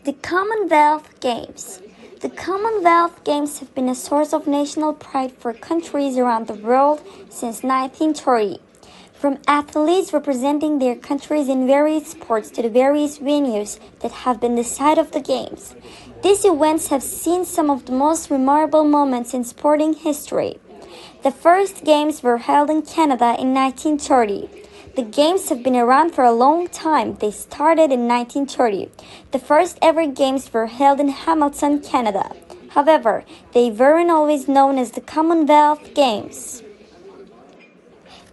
The Commonwealth Games. The Commonwealth Games have been a source of national pride for countries around the world since 1930. From athletes representing their countries in various sports to the various venues that have been the site of the Games, these events have seen some of the most memorable moments in sporting history. The first Games were held in Canada in 1930. The Games have been around for a long time. They started in 1930. The first ever Games were held in Hamilton, Canada. However, they weren't always known as the Commonwealth Games.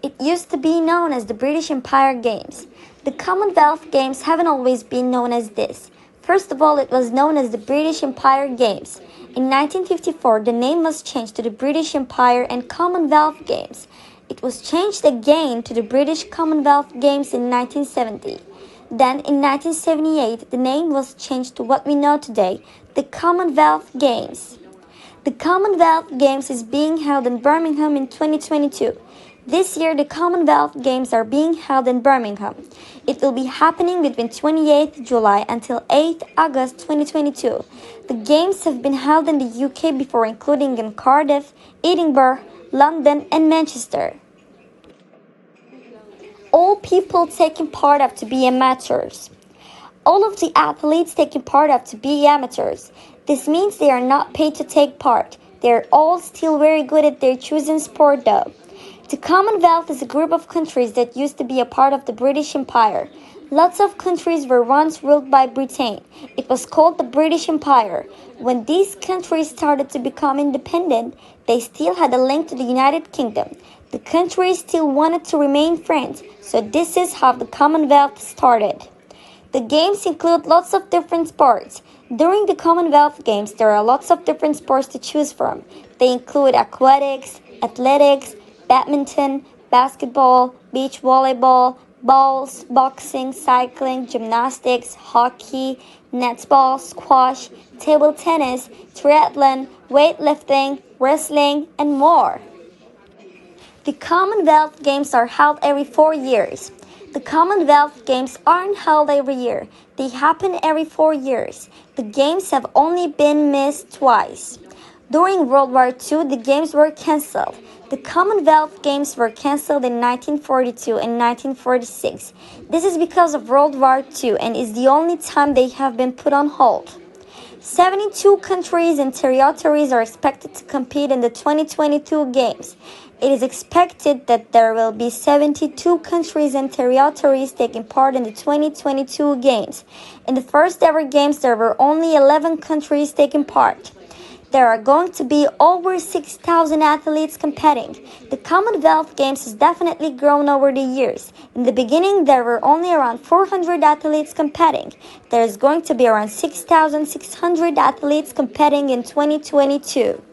It used to be known as the British Empire Games. The Commonwealth Games haven't always been known as this. First of all, it was known as the British Empire Games. In 1954, the name was changed to the British Empire and Commonwealth Games. It was changed again to the British Commonwealth Games in 1970. Then, in 1978, the name was changed to what we know today, the Commonwealth Games. The Commonwealth Games is being held in Birmingham in 2022. This year, the Commonwealth Games are being held in Birmingham. It will be happening between 28th July until 8th August 2022. The Games have been held in the UK before, including in Cardiff, Edinburgh, London, and Manchester. All people taking part have to be amateurs. All of the athletes taking part have to be amateurs. This means they are not paid to take part. They are all still very good at their chosen sport though. The Commonwealth is a group of countries that used to be a part of the British Empire. Lots of countries were once ruled by Britain. It was called the British Empire. When these countries started to become independent, they still had a link to the United Kingdom. The countries still wanted to remain friends, so this is how the Commonwealth started. The Games include lots of different sports. During the Commonwealth Games, there are lots of different sports to choose from. They include aquatics, athletics, badminton, basketball, beach volleyball, bowls, boxing, cycling, gymnastics, hockey, netball, squash, table tennis, triathlon, weightlifting, wrestling, and more. The Commonwealth Games are held every 4 years. The Commonwealth Games aren't held every year. They happen every 4 years. The Games have only been missed twice. During World War II, the Games were cancelled. The Commonwealth Games were cancelled in 1942 and 1946. This is because of World War II and is the only time they have been put on hold. 72 countries and territories are expected to compete in the 2022 Games. It is expected that there will be 72 countries and territories taking part in the 2022 Games. In the first ever Games, there were only 11 countries taking part. There are going to be over 6,000 athletes competing. The Commonwealth Games has definitely grown over the years. In the beginning, there were only around 400 athletes competing. There is going to be around 6,600 athletes competing in 2022.